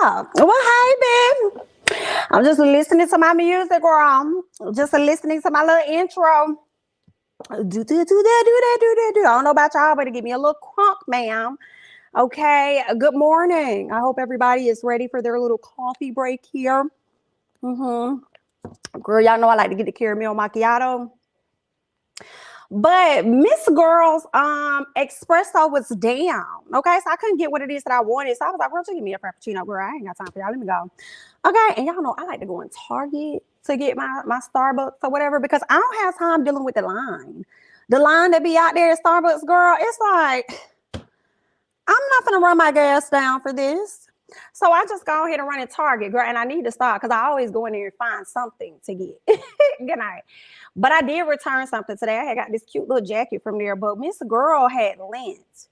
Well, hey, babe. I'm just listening to my music, girl. Just listening to my little intro. Do. I don't know about y'all, but give me a little crunk, ma'am. Okay. Good morning. I hope everybody is ready for their little coffee break here. Girl, y'all know I like to get the caramel macchiato. But Miss Girl's espresso was down. Okay, so I couldn't get what it is that I wanted. So I was like, girl, give me a frappuccino, girl. I ain't got time for y'all. Let me go. Okay, and y'all know I like to go in Target to get my Starbucks or whatever because I don't have time dealing with the line. The line that be out there at Starbucks, girl, it's like, I'm not gonna run my gas down for this. So I just go ahead and run in Target, girl, and I need to stop because I always go in there and find something to get. Good night. But I did return something today. I had got this cute little jacket from there, but Miss Girl had lint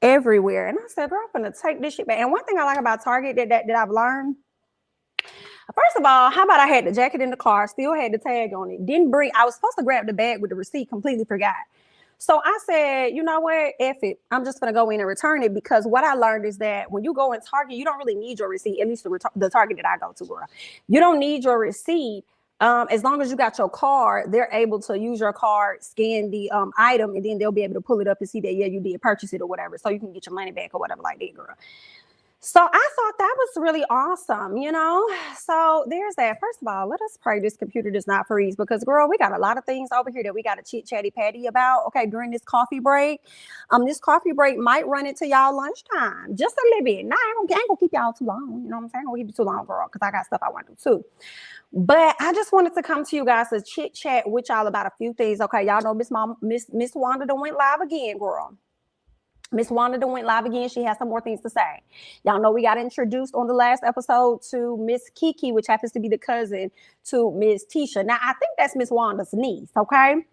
everywhere. And I said, girl, I'm gonna take this shit back. And one thing I like about Target that I've learned, first of all, how about I had the jacket in the car, still had the tag on it, didn't bring, I was supposed to grab the bag with the receipt, completely forgot. So I said, you know what, F it. I'm just going to go in and return it because what I learned is that when you go in Target, you don't really need your receipt, at least the Target that I go to, girl. You don't need your receipt. As long as you got your card, they're able to use your card, scan the item, and then they'll be able to pull it up and see that, yeah, you did purchase it or whatever. So you can get your money back or whatever like that, girl. So I thought that was really awesome, you know? So there's that. First of all, let us pray this computer does not freeze because, girl, we got a lot of things over here that we got to chit-chatty-patty about, okay, during this coffee break. This coffee break might run into y'all lunchtime, just a little bit. Nah, I ain't gonna keep y'all too long, you know what I'm saying? I ain't gonna keep you too long, girl, because I got stuff I want to do too. But I just wanted to come to you guys to chit-chat with y'all about a few things, okay? Y'all know Miss Wanda done went live again, girl. Miss Wanda done went live again. She has some more things to say. Y'all know we got introduced on the last episode to Miss Keke, which happens to be the cousin to Miss Tisha. Now, I think that's Miss Wanda's niece, okay?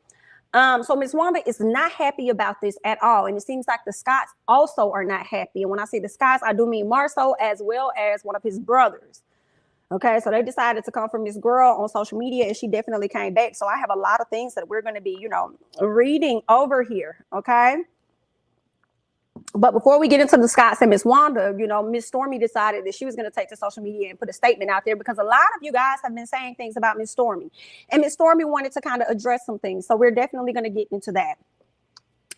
So Miss Wanda is not happy about this at all. And it seems like the Scotts also are not happy. And when I say the Scotts, I do mean Marsau as well as one of his brothers. Okay, so they decided to come from Miss Girl on social media, and she definitely came back. So I have a lot of things that we're going to be, you know, reading over here, okay? But before we get into the Scotts and Miss Wanda, you know, Miss Stormi decided that she was going to take to social media and put a statement out there because a lot of you guys have been saying things about Miss Stormi. And Miss Stormi wanted to kind of address some things. So we're definitely going to get into that.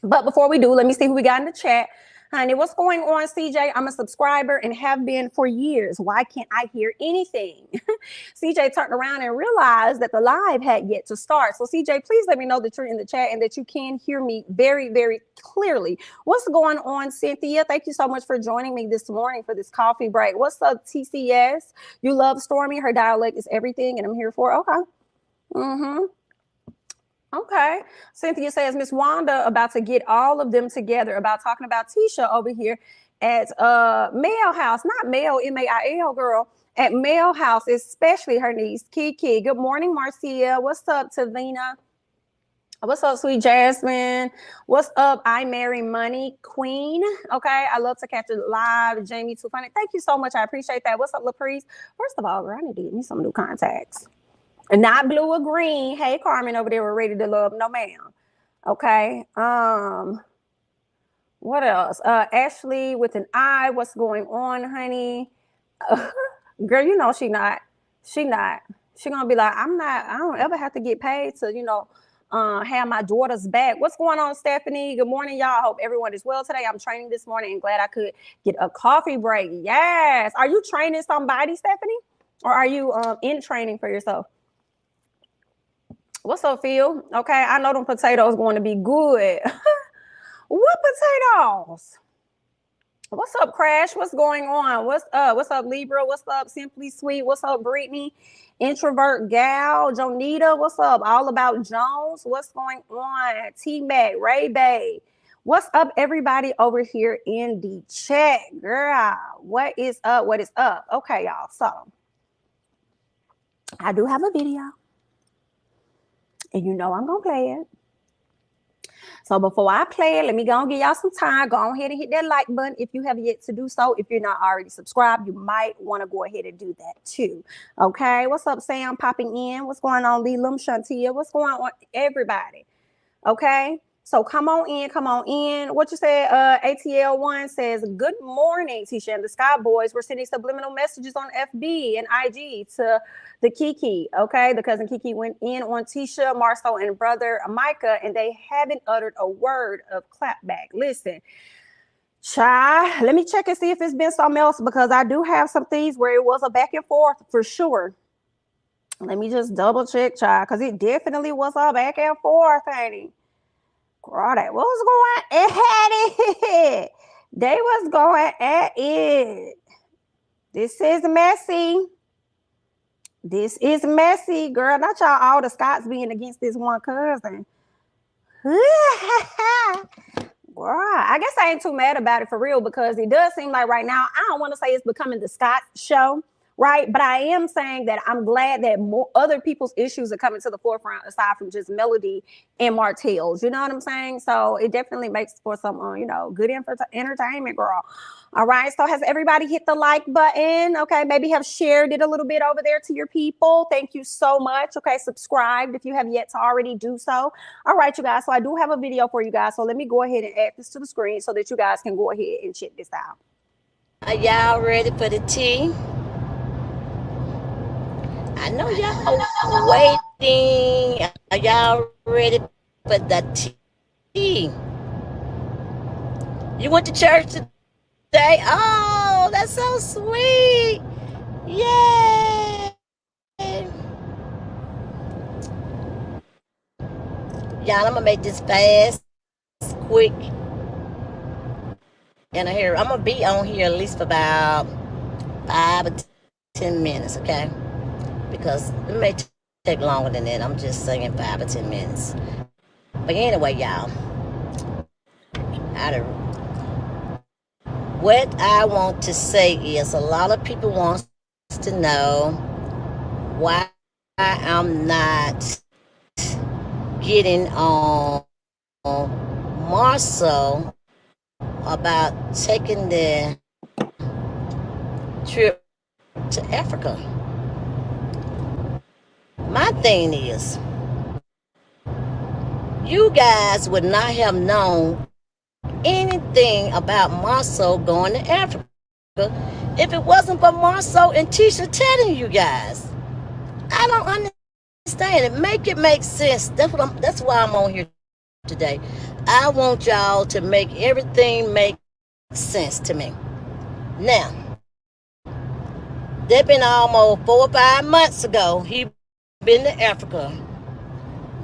But before we do, let me see who we got in the chat. Honey, what's going on, CJ? I'm a subscriber and have been for years. Why can't I hear anything? CJ turned around and realized that the live had yet to start. So CJ, please let me know that you're in the chat and that you can hear me very, very clearly. What's going on, Cynthia? Thank you so much for joining me this morning for this coffee break. What's up, TCS? You love Stormi. Her dialect is everything, and I'm here for it. Okay. Okay. Cynthia says Miss Wanda about to get all of them together about talking about Tisha over here at Mail House, not Mail, M-A-I-L, girl, at Mail House, especially her niece, Keke. Good morning, Marcia. What's up, Tavina? What's up, sweet Jasmine? What's up, I Marry Money Queen? Okay, I love to catch it live. Jamie, too funny. Thank you so much. I appreciate that. What's up, LaPreece? First of all, girl, I need to get me some new contacts. Not blue or green. Hey, Carmen over there, we're ready to love. No, ma'am. Okay. What else? Ashley with an I. What's going on, honey? Girl, you know she not. She gonna be like, I don't ever have to get paid to, you know, have my daughter's back. What's going on, Stephanie? Good morning, y'all. I hope everyone is well today. I'm training this morning and glad I could get a coffee break. Yes. Are you training somebody, Stephanie? Or are you in training for yourself? What's up, Phil? Okay, I know them potatoes going to be good. What potatoes? What's up, Crash? What's going on? What's up? What's up, Libra? What's up, Simply Sweet? What's up, Brittany? Introvert Gal, Jonita. What's up? All About Jones. What's going on? T-Mac, Ray Bay. What's up, everybody over here in the chat? Girl, what is up? What is up? Okay, y'all. So, I do have a video. And you know I'm going to play it. So before I play it, let me go and give y'all some time. Go ahead and hit that like button if you have yet to do so. If you're not already subscribed, you might want to go ahead and do that too. Okay. What's up, Sam? Popping in. What's going on, Lelam, Shantia? What's going on, everybody? Okay. So come on in, come on in. What you said, ATL1 says, good morning, Tisha and the Sky Boys. We're sending subliminal messages on FB and IG to the Keke, okay? The cousin Keke went in on Tisha, Marsau, and brother Micah, and they haven't uttered a word of clapback. Listen, child, let me check and see if it's been something else, because I do have some things where it was a back and forth for sure. Let me just double check, child, because it definitely was a back and forth, ain't it? Girl, that was going at it. They was going at it. This is messy. This is messy, girl. Not y'all all the Scots being against this one cousin. Girl, I guess I ain't too mad about it for real, because it does seem like right now, I don't want to say it's becoming the Scott show, right? But I am saying that I'm glad that more other people's issues are coming to the forefront aside from just Melody and Martell's. You know what I'm saying? So it definitely makes for some, good entertainment, girl. All right. So has everybody hit the like button? Okay. Maybe have shared it a little bit over there to your people. Thank you so much. Okay. Subscribed if you have yet to already do so. All right, you guys. So I do have a video for you guys. So let me go ahead and add this to the screen so that you guys can go ahead and check this out. Are y'all ready for the tea? I know y'all waiting. Are y'all ready for the tea? You went to church today? Oh, that's so sweet. Yay. Y'all, I'm going to make this fast, quick. And I'm going to be on here at least for about 5 or 10 minutes, okay? Because it may take longer than that. I'm just saying 5 or 10 minutes. But anyway, y'all, what I want to say is a lot of people want to know why I'm not getting on Marsau about taking the trip to Africa. My thing is, you guys would not have known anything about Marsau going to Africa if it wasn't for Marsau and Tisha telling you guys. I don't understand it. Make it make sense. That's why I'm on here today. I want y'all to make everything make sense to me. Now, they've been almost 4 or 5 months ago. He been to Africa.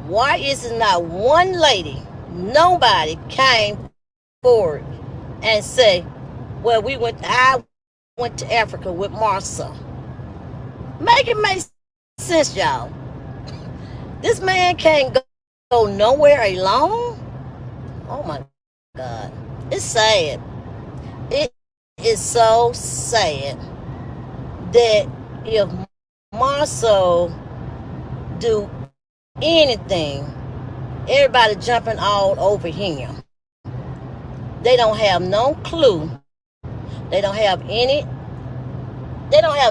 Why is it not one lady, nobody came forward and say, well, I went to Africa with Marsau? Make it make sense, y'all. This man can't go nowhere alone. Oh my God. It's sad. It is so sad that if Marsau do anything, everybody jumping all over him. They don't have no clue. They don't have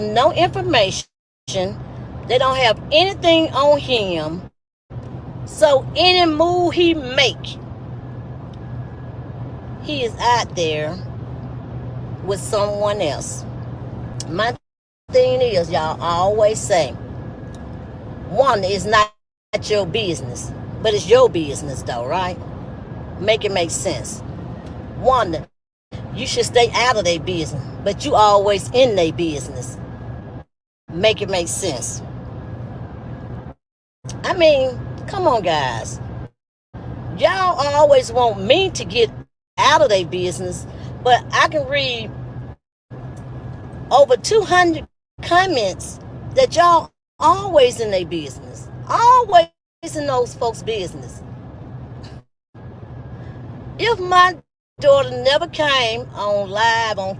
no information. They don't have anything on him. So any move he make, he is out there with someone else. My thing is, y'all always say, Wanda is not your business, but it's your business though, right? Make it make sense. Wanda, you should stay out of their business, but you always in their business. Make it make sense. I mean, come on, guys. Y'all always want me to get out of their business, but I can read over 200 comments that y'all always in their business. Always in those folks' business. If my daughter never came on live on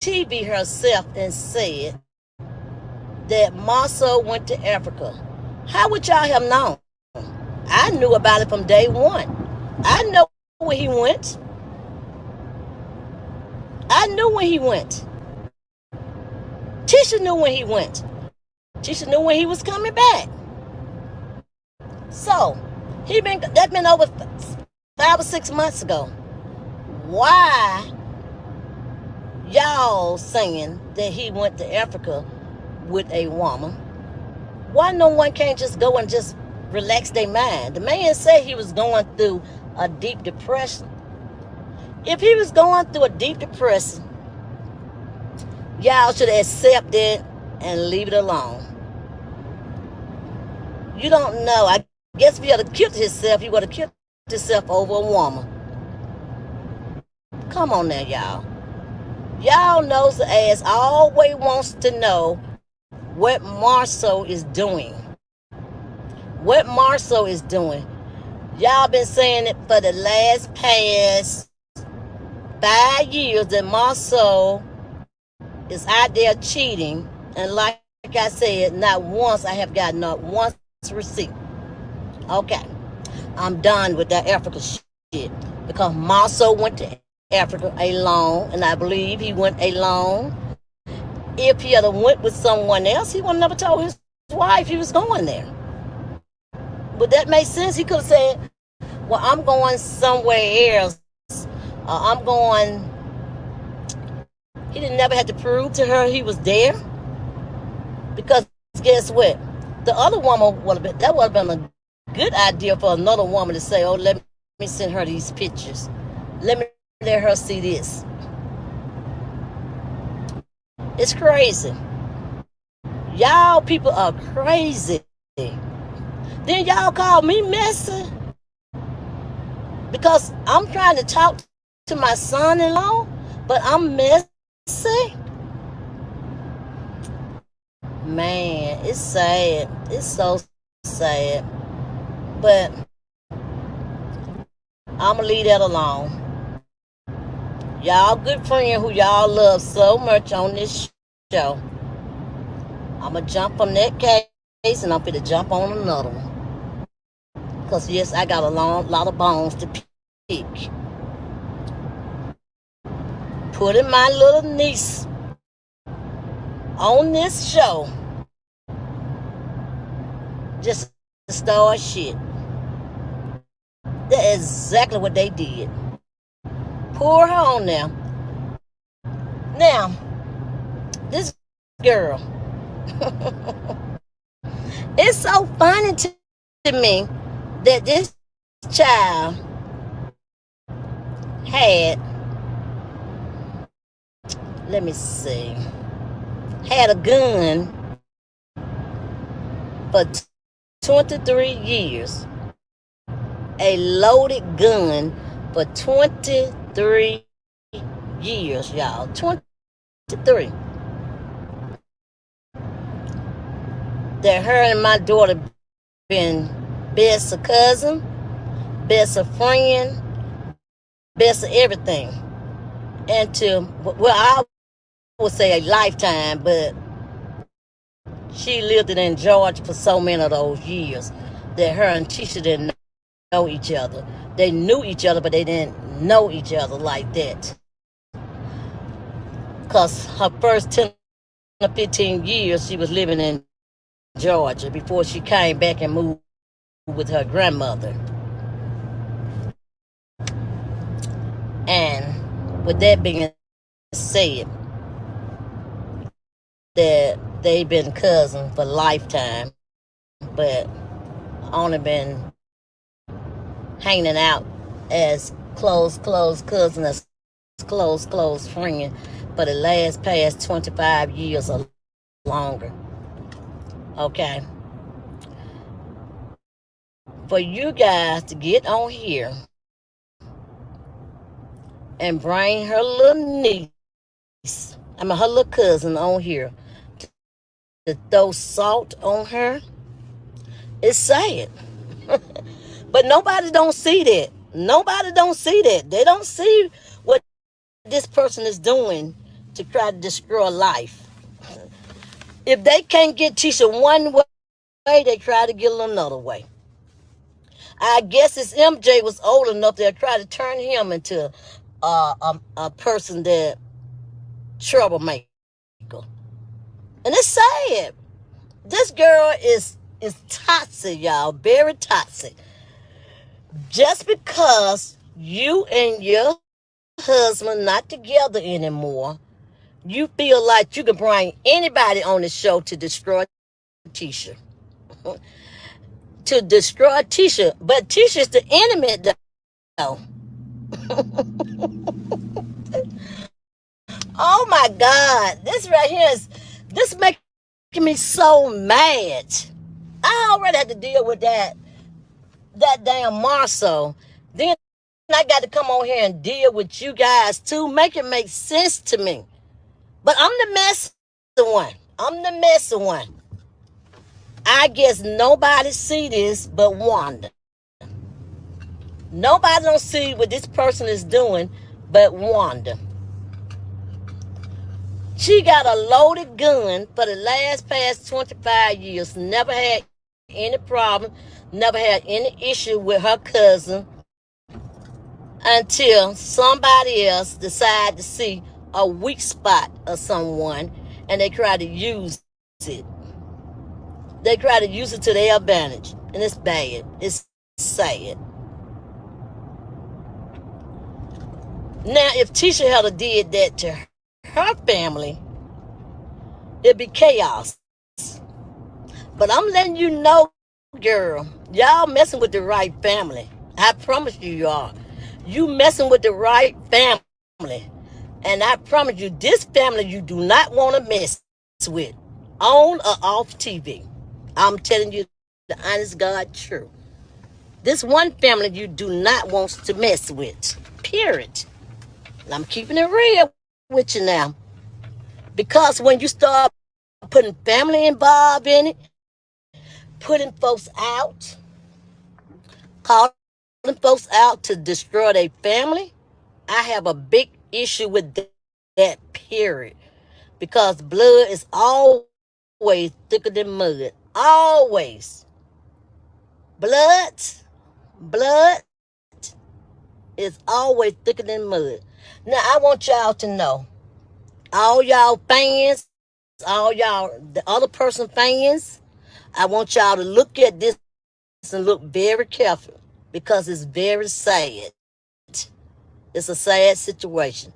TV herself and said that Marsau went to Africa, how would y'all have known? I knew about it from day one. I know where he went. I knew when he went. Tisha knew when he went. Tisha knew when he was coming back. So, that's been over 5 or 6 months ago. Why y'all saying that he went to Africa with a woman? Why no one can't just go and just relax their mind? The man said he was going through a deep depression. If he was going through a deep depression, y'all should accept it and leave it alone. You don't know. I guess if he had killed himself, he would have killed himself over a woman. Come on now, y'all. Y'all knows the ass always wants to know what Marsau is doing. What Marsau is doing. Y'all been saying it for the past 5 years that Marsau is out there cheating. And like I said, not once I have got not one receipt. Okay. I'm done with that Africa shit. Because Marsau went to Africa alone. And I believe he went alone. If he had went with someone else, he would have never told his wife he was going there. Would that make sense? He could have said, well, I'm going somewhere else. I'm going. He didn't never have to prove to her he was there. Because guess what? The other woman would have been a good idea for another woman to say, oh, let me send her these pictures. Let her see this. It's crazy. Y'all people are crazy. Then y'all call me messy because I'm trying to talk to my son-in-law, but I'm messy. Man, it's sad. It's so sad. But I'm going to leave that alone. Y'all good friend who y'all love so much on this show. I'm going to jump on that case and I'm going to jump on another one. Because, yes, I got a lot of bones to pick. Putting my little niece on this show just to start shit. That's exactly what they did. Pour her on now. Now, this girl. It's so funny to me that this child had, let me see, had a gun for 23 years. A loaded gun for 23 years, y'all. 23. That her and my daughter been best of cousin, best of friend, best of everything. And I would say a lifetime, but she lived in Georgia for so many of those years that her and Tisha didn't know each other. They knew each other, but they didn't know each other like that. Because her first 10 or 15 years, she was living in Georgia before she came back and moved with her grandmother. And with that being said, that they've been cousins for lifetime, but only been hanging out as close cousin, as close friend for the past 25 years or longer. Okay. For you guys to get on here and bring her little niece, her little cousin on here to throw salt on her, it's sad. But nobody don't see that. Nobody don't see that. They don't see what this person is doing to try to destroy life. If they can't get Tisha one way, they try to get her another way. I guess it's MJ was old enough they'll try to turn him into a person that troublemaker. And it's sad. This girl is toxic, y'all. Very toxic. Just because you and your husband not together anymore, you feel like you can bring anybody on the show to destroy Tisha. To destroy Tisha. But Tisha's the enemy, though. Oh my God. This right here this making me so mad. I already had to deal with that damn Marsau. Then I got to come on here and deal with you guys too. Make it make sense to me. But I'm the messy one. I'm the messy one. I guess nobody see this but Wanda. Nobody don't see what this person is doing but Wanda. She got a loaded gun for the past 25 years. Never had any problem. Never had any issue with her cousin until somebody else decide to see a weak spot of someone and they try to use it. They try to use it to their advantage. And it's bad. It's sad. Now, if Tisha had did that to her family, it'd be chaos. But I'm letting you know, girl, y'all messing with the right family. I promise you are. You messing with the right family. And I promise you, this family you do not want to mess with. On or off TV. I'm telling you the honest God truth. This one family you do not want to mess with. Period. And I'm keeping it real with you now. Because when you start putting family involved in it, putting folks out, calling folks out to destroy their family, I have a big issue with that, period. Because blood is always thicker than mud. Always. Blood is always thicker than mud. Now, I want y'all to know, all y'all fans, all y'all, the other person fans, I want y'all to look at this and look very careful because it's very sad. It's a sad situation.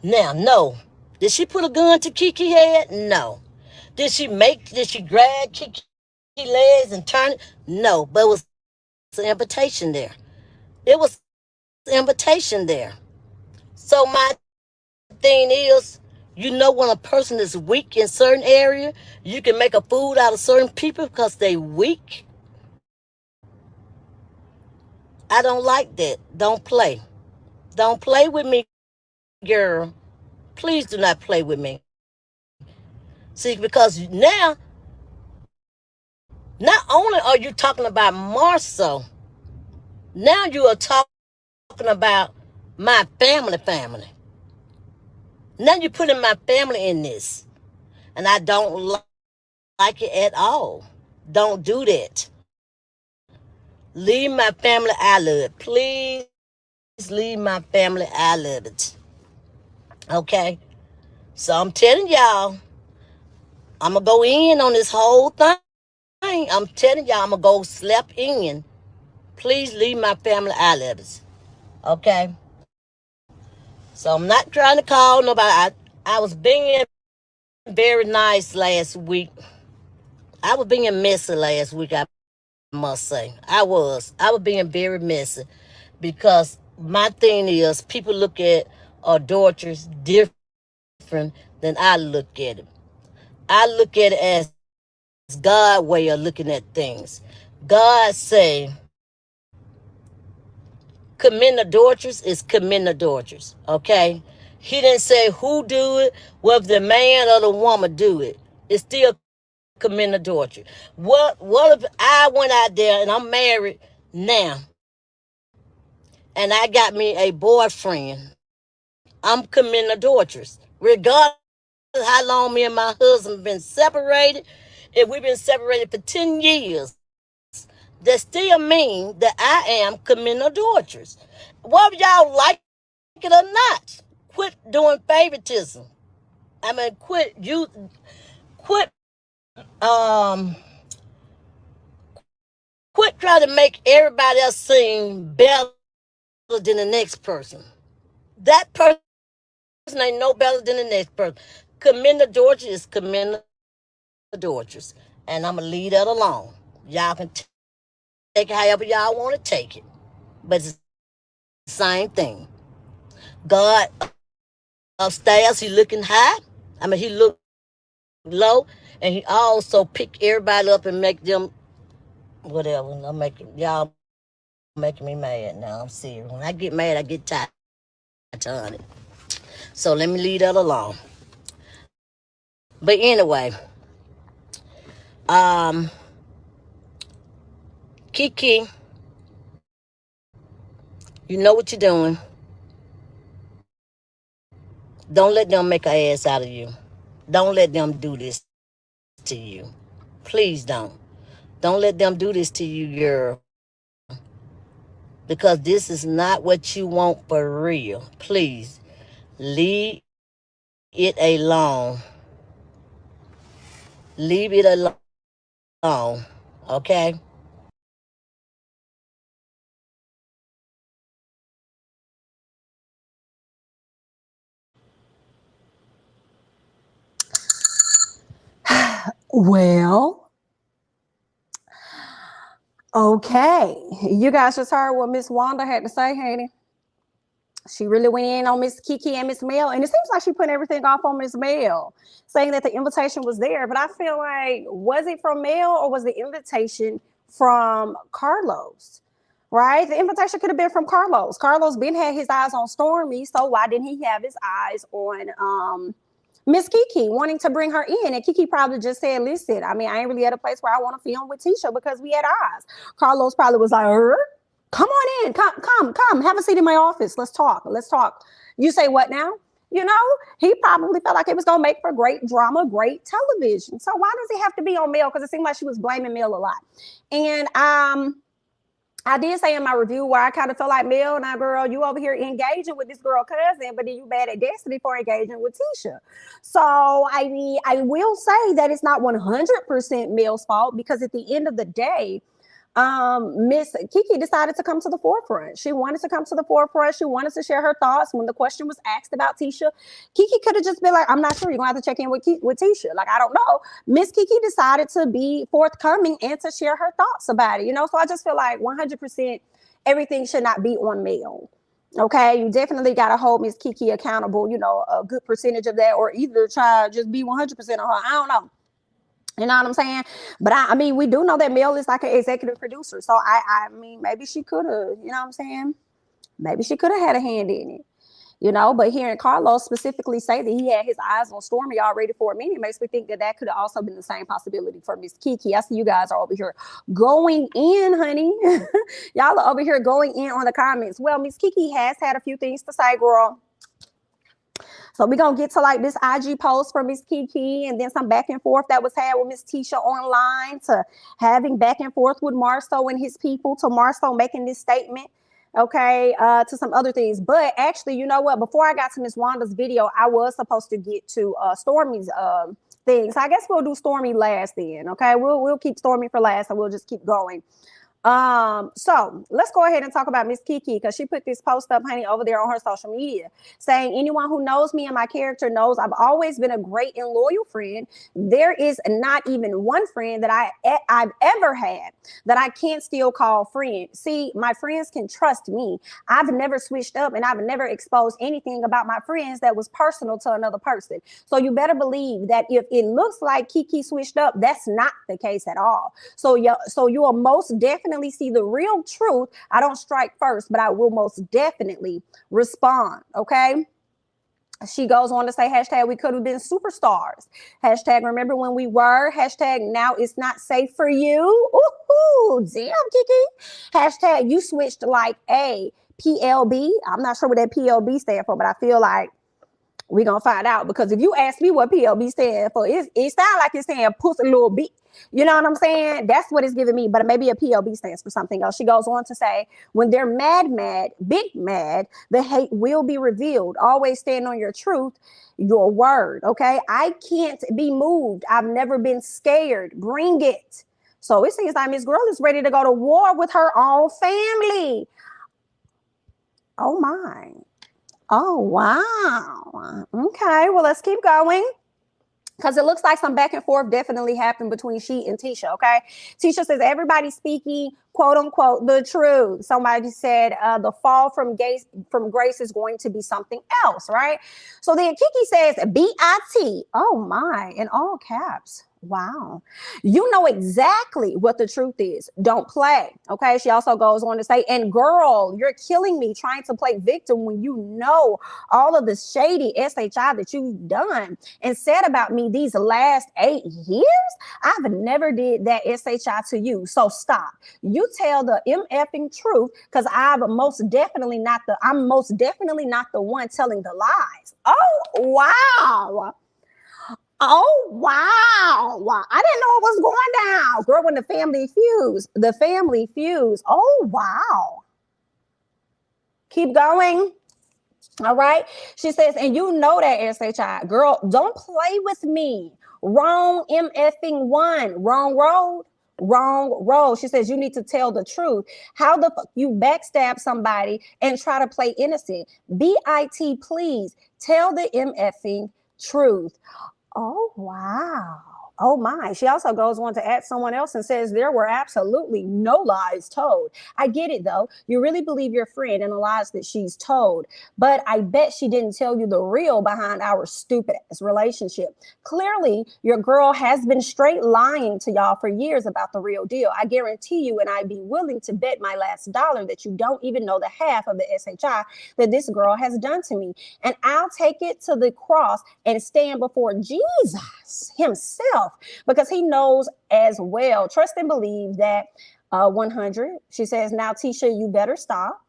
Now, no. Did she put a gun to Keke head? No. Did she grab Keke legs and turn it? No. But it was an invitation there. It was an invitation there. So my thing is, you know when a person is weak in certain area, you can make a fool out of certain people because they weak. I don't like that. Don't play. Don't play with me, girl. Please do not play with me. See, because now, not only are you talking about Marsau, now you are talking about my family. Now you're putting my family in this. And I don't like it at all. Don't do that. Leave my family out of it. Please leave my family out of it. Okay? So I'm telling y'all, I'm going to go in on this whole thing. I'm telling y'all, I'm going to go slap in. Please leave my family out of it. Okay? So I'm not trying to call nobody. I was being very nice last week. I was being messy last week, I must say. I was being very messy because my thing is people look at adulterers different than I look at it. I look at it as God's way of looking at things. God say committing adulterers is committing adulterers, okay? He didn't say who do it, whether the man or the woman do it. It's still committing adultery. What if I went out there and I'm married now and I got me a boyfriend? I'm committing adultery. Regardless of how long me and my husband been separated, if we've been separated for 10 years, that still mean that I am committing adultery. Whether y'all like it or not, quit doing favoritism. I mean, quit Quit trying to make everybody else seem better than the next person. That person ain't no better than the next person. Commend the Georgia is commend the Georgians. And I'm going to leave that alone. Y'all can take it however y'all want to take it. But it's the same thing. God upstairs, he looking high. I mean, he look low. And he also pick everybody up and make them whatever. Y'all making me mad now. I'm serious. When I get mad, I get tired on it. So let me leave that alone. But anyway, Keke, you know what you're doing. Don't let them make an ass out of you. Don't let them do this to you. Please don't. Don't let them do this to you, girl. Because this is not what you want for real. Please, leave it alone. Leave it alone. Okay? Well, okay. You guys just heard what Miss Wanda had to say, Haney. She really went in on Miss Keke and Miss Mel, and it seems like she put everything off on Miss Mel, saying that the invitation was there. But I feel like, was it from Mel or was the invitation from Carlos? Right? The invitation could have been from Carlos. Carlos been had his eyes on Stormi, so why didn't he have his eyes on Miss Keke, wanting to bring her in? And Keke probably just said, listen, I mean, I ain't really at a place where I want to film with Tisha because we had eyes. Carlos probably was like, come on in, come, have a seat in my office. Let's talk. You say what now? You know, he probably felt like it was going to make for great drama, great television. So why does he have to be on Mel? Because it seemed like she was blaming Mel a lot. And I did say in my review where I kind of felt like, Mel, now girl, you over here engaging with this girl cousin, but then you bad at Destiny for engaging with Tisha. So, I mean, I will say that it's not 100% Mel's fault, because at the end of the day, Miss Keke decided to come to the forefront. She wanted to come to the forefront. She wanted to share her thoughts. When the question was asked about Tisha, Keke could have just been like, I'm not sure. You're going to have to check in with Tisha. Like, I don't know. Miss Keke decided to be forthcoming and to share her thoughts about it, you know? So I just feel like 100% everything should not be on Mel. Okay, you definitely got to hold Miss Keke accountable, you know, a good percentage of that, or either try just be 100% on her. I don't know. You know what I'm saying? But I mean, we do know that Mel is like an executive producer. So I mean, maybe she could have, you know what I'm saying? Maybe she could have had a hand in it, you know. But hearing Carlos specifically say that he had his eyes on Stormi already for a minute makes me think that that could have also been the same possibility for Miss Keke. I see you guys are over here going in, honey. Y'all are over here going in on the comments. Well, Miss Keke has had a few things to say, girl. So we're going to get to like this IG post from Miss Keke, and then some back and forth that was had with Miss Tisha online, to having back and forth with Marsau and his people, to Marsau making this statement, okay, to some other things. But actually, you know what? Before I got to Miss Wanda's video, I was supposed to get to Stormi's thing. So I guess we'll do Stormi last then, okay? We'll keep Stormi for last, and we'll just keep going. So let's go ahead and talk about Miss Keke, because she put this post up, honey, over there on her social media, saying, anyone who knows me and my character knows I've always been a great and loyal friend. There is not even one friend that I've ever had that I can't still call friend. See, my friends can trust me. I've never switched up, and I've never exposed anything about my friends that was personal to another person. So you better believe that if it looks like Keke switched up, that's not the case at all. So you will most definitely see the real truth. I don't strike first, but I will most definitely respond. Okay. She goes on to say, hashtag we could have been superstars. Hashtag remember when we were. Hashtag now it's not safe for you. Ooh, damn, Keke. Hashtag you switched like a PLB. I'm not sure what that PLB stand for, but I feel like we're going to find out, because if you ask me what PLB stands for, it sounds like it's saying pussy little bit. You know what I'm saying? That's what it's giving me, but maybe a PLB stands for something else. She goes on to say, when they're mad, big mad, the hate will be revealed. Always stand on your truth, your word, okay? I can't be moved. I've never been scared. Bring it. So it seems like Miss Girl is ready to go to war with her own family. Oh my. Oh wow. Okay, well, let's keep going, because it looks like some back and forth definitely happened between she and Tisha. Okay, Tisha says everybody's speaking quote unquote the truth. Somebody said the fall from grace is going to be something else, right? So then Keke says BIT. Oh my, in all caps. Wow. You know exactly what the truth is. Don't play. Okay. She also goes on to say, and girl, you're killing me trying to play victim when you know all of the shady SHI that you've done and said about me these last 8 years. I've never did that SHI to you. So stop. You tell the MFing truth, because I'm most definitely not the one telling the lies. Oh, wow. Oh, wow. I didn't know it was going down. Girl, when the family fused. Oh, wow. Keep going. All right. She says, and you know that SHI. Girl, don't play with me. Wrong MFing one. Wrong road. Wrong road. She says, you need to tell the truth. How the fuck you backstab somebody and try to play innocent? BIT, please tell the MFing truth. Oh, wow. Oh my. She also goes on to add someone else and says there were absolutely no lies told. I get it though. You really believe your friend and the lies that she's told, but I bet she didn't tell you the real behind our stupid ass relationship. Clearly, your girl has been straight lying to y'all for years about the real deal. I guarantee you, and I'd be willing to bet my last dollar that you don't even know the half of the SHI that this girl has done to me. And I'll take it to the cross and stand before Jesus himself, because he knows as well. Trust and believe that 100. She says, now, Tisha, you better stop,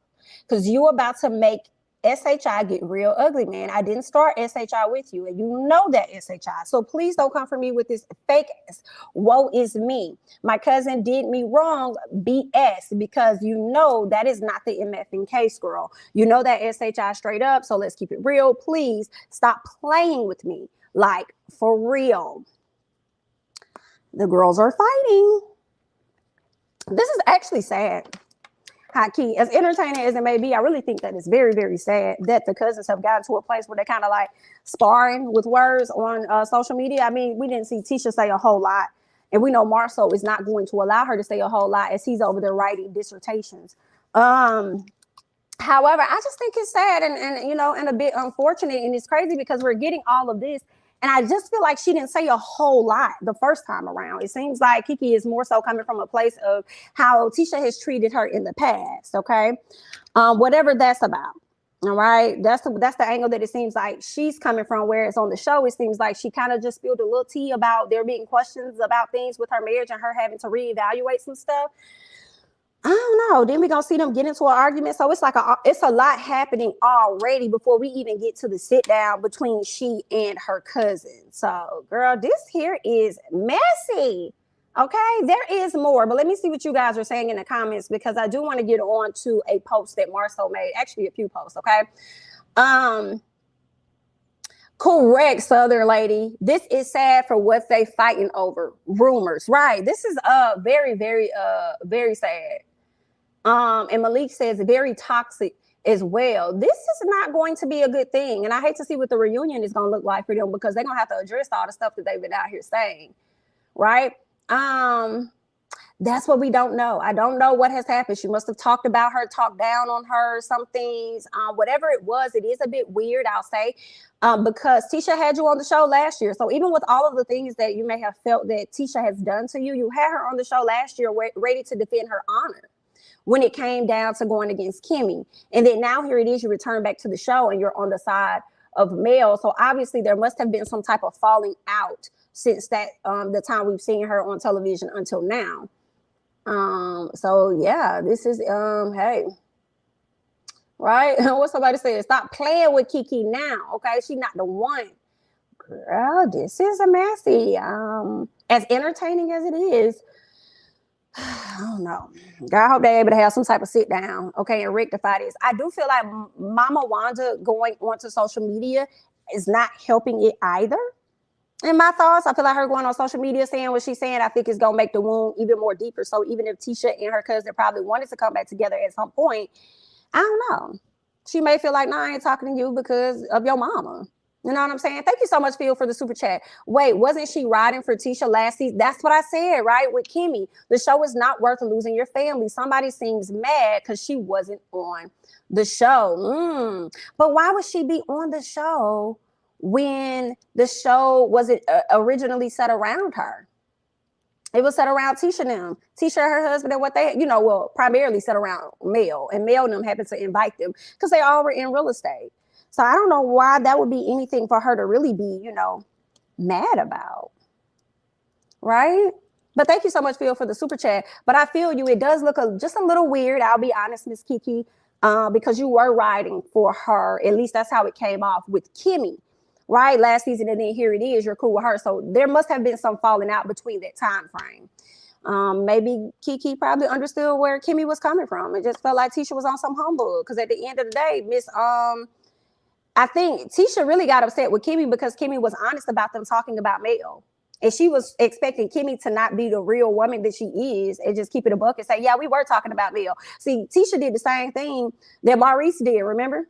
because you about to make SHI get real ugly, man. I didn't start SHI with you, and you know that SHI. So please don't come for me with this fake ass, woe is me. My cousin did me wrong, BS, because you know that is not the MFing case, girl. You know that SHI straight up, so let's keep it real. Please stop playing with me, like for real. The girls are fighting. This is actually sad. Key, as entertaining as it may be, I really think that it's very, very sad that the cousins have gotten to a place where they're kind of like sparring with words on social media. I mean, we didn't see Tisha say a whole lot, and we know Marsau is not going to allow her to say a whole lot as he's over there writing dissertations. However, I just think it's sad and you know, and a bit unfortunate, and it's crazy because we're getting all of this. And I just feel like she didn't say a whole lot the first time around. It seems like Keke is more so coming from a place of how Tisha has treated her in the past, okay? Whatever that's about, all right? That's the angle that it seems like she's coming from, whereas on the show, it seems like she kind of just spilled a little tea about there being questions about things with her marriage and her having to reevaluate some stuff. I don't know. Then we're going to see them get into an argument. So it's like it's a lot happening already before we even get to the sit down between she and her cousin. So, girl, this here is messy. Okay, there is more. But let me see what you guys are saying in the comments, because I do want to get on to a post that Marsau made. Actually, a few posts, okay? Correct, Southern lady. This is sad for what they fighting over. Rumors, right? This is very, very, very sad. And Malik says very toxic as well. This is not going to be a good thing. And I hate to see what the reunion is going to look like for them, because they're going to have to address all the stuff that they've been out here saying, right? That's what we don't know. I don't know what has happened. She must have talked about her, talked down on her, some things, whatever it was. It is a bit weird, I'll say, because Tisha had you on the show last year. So even with all of the things that you may have felt that Tisha has done to you, you had her on the show last year ready to defend her honor when it came down to going against Kimmy. And then now here it is, you return back to the show and you're on the side of Mel. So obviously there must have been some type of falling out since that the time we've seen her on television until now. So yeah, this is hey, right? What somebody said, stop playing with Keke now. Okay, she's not the one. Girl, this is a messy. As entertaining as it is, I don't know. God, I hope they're able to have some type of sit down, okay, and rectify this. I do feel like Mama Wanda going onto social media is not helping it either. In my thoughts, I feel like her going on social media saying what she's saying, I think is going to make the wound even more deeper. So even if Tisha and her cousin probably wanted to come back together at some point, I don't know. She may feel like, nah, I ain't talking to you because of your mama. You know what I'm saying? Thank you so much, Phil, for the super chat. Wait, wasn't she riding for Tisha last season? That's what I said, right? With Kimmy. The show is not worth losing your family. Somebody seems mad because she wasn't on the show. But why would she be on the show when the show wasn't originally set around her? It was set around Tisha and them. Tisha and her husband and what they, primarily set around Mel. And Mel and them happened to invite them because they all were in real estate. So I don't know why that would be anything for her to really be, mad about. Right? But thank you so much, Phil, for the super chat. But I feel you. It does look just a little weird. I'll be honest, Miss Keke, because you were riding for her. At least that's how it came off with Kimmy. Right, last season, and then here it is, you're cool with her. So there must have been some falling out between that time frame. Maybe Keke probably understood where Kimmy was coming from. It just felt like Tisha was on some humbug. Because at the end of the day, I think Tisha really got upset with Kimmy because Kimmy was honest about them talking about Mel. And she was expecting Kimmy to not be the real woman that she is and just keep it a buck and say, yeah, we were talking about Mel. See, Tisha did the same thing that Maurice did, remember?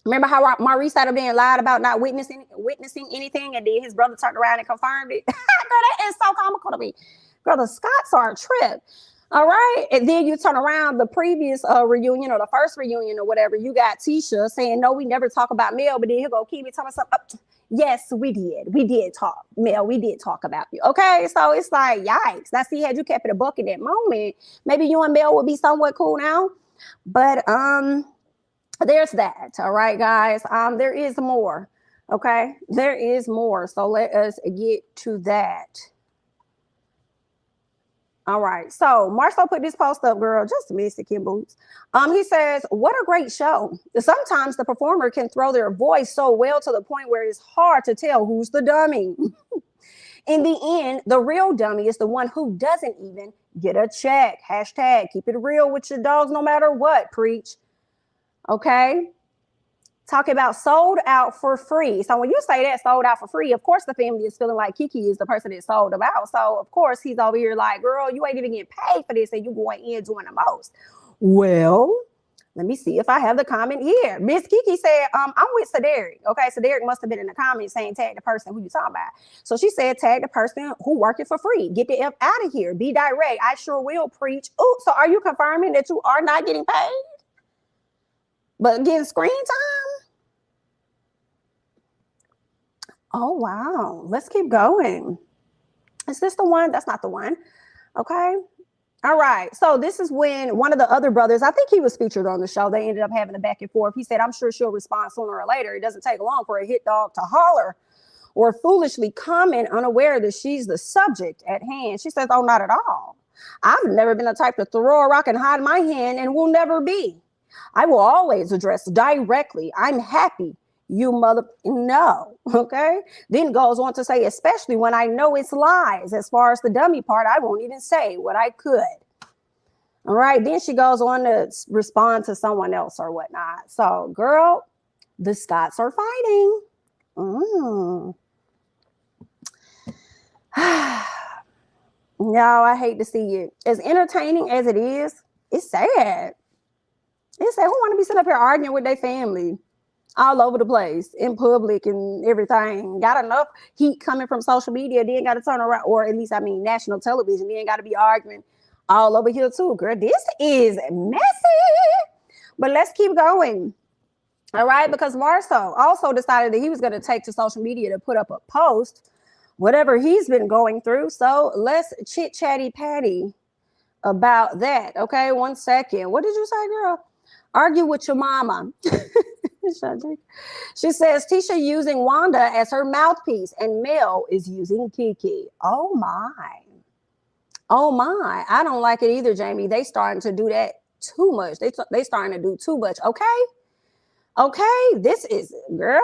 Remember how Maurice started being lied about not witnessing anything, and then his brother turned around and confirmed it? Girl, that is so comical to me. Girl, the Scots are a trip. All right. And then you turn around the previous reunion or the first reunion or whatever, you got Tisha saying, no, we never talk about Mel, but then he'll go, Kimmy, tell me something. Yes, we did. We did talk. Mel, we did talk about you. Okay. So it's like, yikes. Now, see, had you kept it a buck in that moment, maybe you and Mel would be somewhat cool now. But there's that. All right, guys. There is more. Okay, there is more. So let us get to that. All right. So Marsau put this post up, girl. Just miss it, Kim Boots. He says, "What a great show. Sometimes the performer can throw their voice so well to the point where it's hard to tell who's the dummy. In the end, the real dummy is the one who doesn't even get a check. Hashtag keep it real with your dogs, no matter what. Preach." Okay. Talking about sold out for free. So when you say that sold out for free, of course the family is feeling like Keke is the person that sold them out. So of course he's over here like, girl, you ain't even getting paid for this and you going in doing the most. Well, let me see if I have the comment here. Miss Keke said, I'm with Cedric. Okay, Cedric must have been in the comments saying tag the person who you talking about. So she said tag the person who working for free. Get the F out of here. Be direct. I sure will preach. Oh, so are you confirming that you are not getting paid? But getting screen time? Oh, wow. Let's keep going. Is this the one? That's not the one. Okay. All right. So this is when one of the other brothers, I think he was featured on the show. They ended up having a back and forth. He said, I'm sure she'll respond sooner or later. It doesn't take long for a hit dog to holler or foolishly comment unaware that she's the subject at hand. She says, oh, not at all. I've never been the type to throw a rock and hide my hand and will never be. I will always address directly. I'm happy you mother no. Okay. Then goes on to say, especially when I know it's lies. As far as the dummy part, I won't even say what I could. All right. Then she goes on to respond to someone else or whatnot. So, girl, the Scots are fighting. No, I hate to see it. As entertaining as it is, it's sad. It's sad. Who want to be sitting up here arguing with their family all over the place in public and everything? Got enough heat coming from social media, then got to turn around, or at least, national television, then got to be arguing all over here too. Girl, this is messy. But let's keep going. All right, because Marsau also decided that he was going to take to social media to put up a post, whatever he's been going through. So let's chit chatty patty about that. Okay, 1 second. What did you say, girl? Argue with your mama. She says Tisha using Wanda as her mouthpiece and Mel is using Keke. Oh my. Oh my. I don't like it either, Jamie. They starting to do that too much. They starting to do too much. Okay. Okay. This is, girl.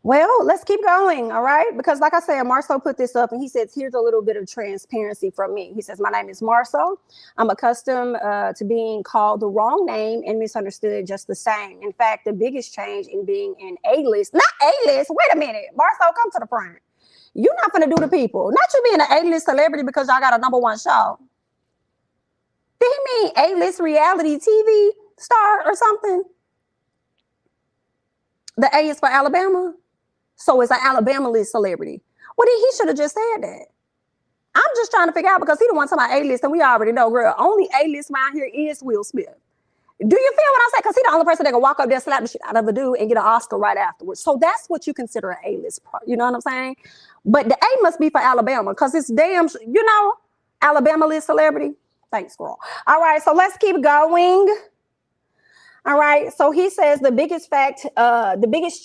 Well, let's keep going, all right? Because like I said, Marsau put this up and he says, here's a little bit of transparency from me. He says, my name is Marsau. I'm accustomed to being called the wrong name and misunderstood just the same. In fact, the biggest change in being an A-list, not A-list, wait a minute, Marsau, come to the front. You're not going to do the people. Not you being an A-list celebrity because y'all got a #1 show. Did he mean A-list reality TV star or something? The A is for Alabama. So it's an Alabama list celebrity. Well, then he should have just said that. I'm just trying to figure out because he the one talking about A-list and we already know, girl, only A-list around here is Will Smith. Do you feel what I'm saying? Because he's the only person that can walk up there, slap the shit out of a dude and get an Oscar right afterwards. So that's what you consider an A-list. You know what I'm saying? But the A must be for Alabama because it's damn, Alabama list celebrity. Thanks, girl. All right, so let's keep going. All right, so he says the biggest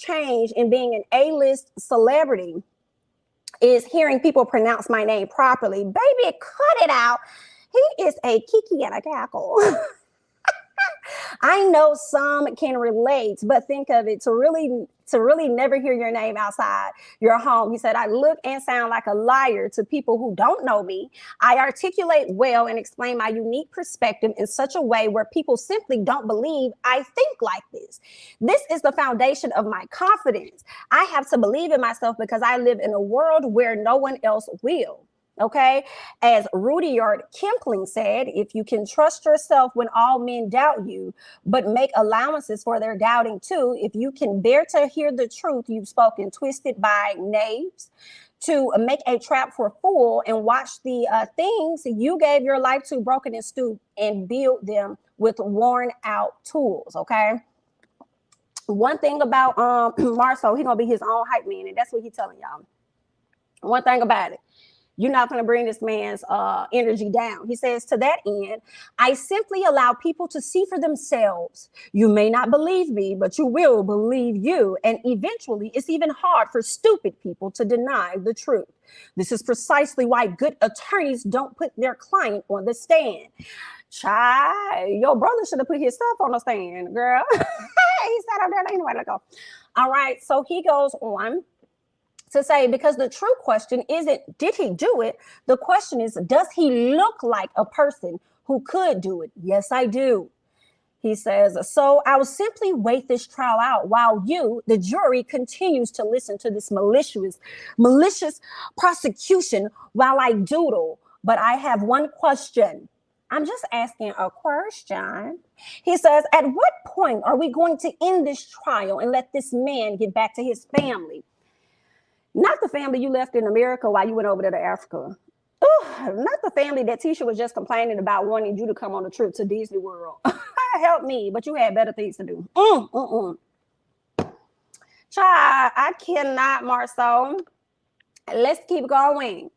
change in being an A-list celebrity is hearing people pronounce my name properly. Baby, cut it out. He is a Keke and a cackle. I know some can relate, but think of it, to really never hear your name outside your home. He said, I look and sound like a liar to people who don't know me. I articulate well and explain my unique perspective in such a way where people simply don't believe I think like this. This is the foundation of my confidence. I have to believe in myself because I live in a world where no one else will. Okay, as Rudyard Kipling said, if you can trust yourself when all men doubt you, but make allowances for their doubting too, if you can bear to hear the truth you've spoken, twisted by knaves, to make a trap for a fool and watch the things you gave your life to broken and stooped and build them with worn out tools. Okay. One thing about Marsau, he's gonna be his own hype man, and that's what he's telling y'all. One thing about it. You're not going to bring this man's energy down. He says, to that end, I simply allow people to see for themselves. You may not believe me, but you will believe you. And eventually, it's even hard for stupid people to deny the truth. This is precisely why good attorneys don't put their client on the stand. Child, your brother should have put his stuff on the stand, girl. He sat up there anyway. Let go. All right, so he goes on to say, because the true question isn't, did he do it? The question is, does he look like a person who could do it? Yes, I do. He says, so I'll simply wait this trial out while you, the jury, continues to listen to this malicious prosecution while I doodle. But I have one question. I'm just asking a question. He says, at what point are we going to end this trial and let this man get back to his family? Not the family you left in America while you went over there to Africa. Ooh, not the family that Tisha was just complaining about wanting you to come on a trip to Disney World. Help me, but you had better things to do. Child, I cannot, Marsau. Let's keep going.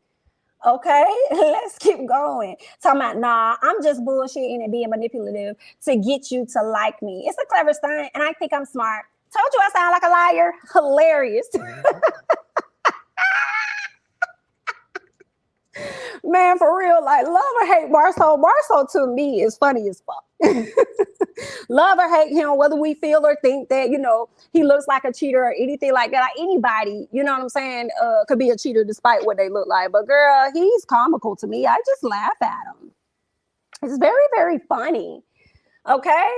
Okay, let's keep going. Talking about, nah, I'm just bullshitting and being manipulative to get you to like me. It's a clever stunt, and I think I'm smart. Told you I sound like a liar. Hilarious. Man, for real, like, love or hate Marsau. Marsau to me is funny as fuck. Love or hate him, whether we feel or think that, he looks like a cheater or anything like that. Like anybody, you know what I'm saying, could be a cheater despite what they look like. But girl, he's comical to me. I just laugh at him. It's very, very funny. Okay.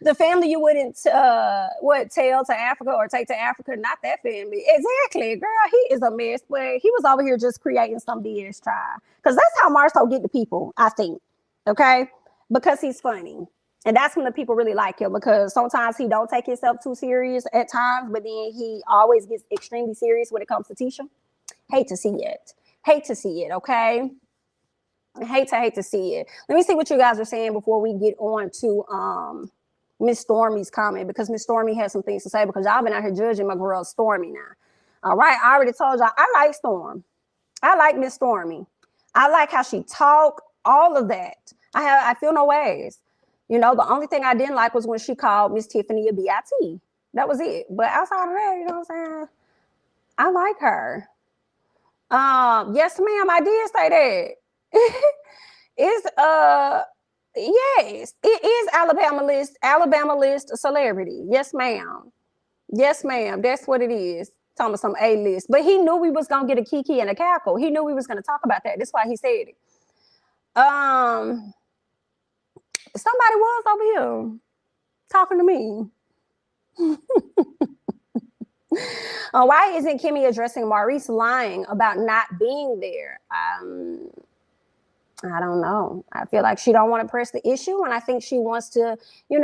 The family you wouldn't tell to Africa or take to Africa, not that family. Exactly, girl. He is a mess, but he was over here just creating some BS trial. Because that's how Marsau get the people, I think. Okay? Because he's funny. And that's when the people really like him, because sometimes he don't take himself too serious at times, but then he always gets extremely serious when it comes to Tisha. Hate to see it. Hate to see it, okay? Hate to see it. Let me see what you guys are saying before we get on to Miss Stormi's comment, because Miss Stormi has some things to say, because y'all been out here judging my girl Stormi now. All right, I already told y'all I like Storm. I like Miss Stormi. I like how she talk, all of that. I feel no ways. The only thing I didn't like was when she called Miss Tiffany a BIT. That was it. But outside of that, you know what I'm saying? I like her. Yes, ma'am, I did say that. Yes, it is Alabama list celebrity. Yes, ma'am. Yes, ma'am. That's what it is. Talking about some A-list. But he knew we was gonna get a Keke and a cackle. He knew we was gonna talk about that. That's why he said it. Somebody was over here talking to me. Why isn't Kimmy addressing Maurice lying about not being there? I don't know. I feel like she don't want to press the issue, and I think she wants to, be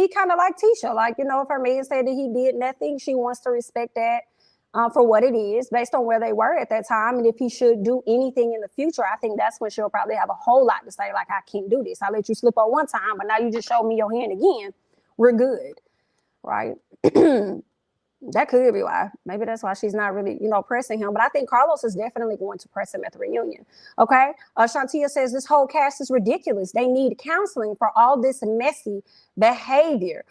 kind of like Tisha. Like, if her man said that he did nothing, she wants to respect that for what it is, based on where they were at that time. And if he should do anything in the future, I think that's when she'll probably have a whole lot to say. Like, I can't do this. I let you slip on one time, but now you just showed me your hand again. We're good, right? That could be why. Maybe that's why she's not really, pressing him. But I think Carlos is definitely going to press him at the reunion. Okay. Shantia says this whole cast is ridiculous. They need counseling for all this messy behavior.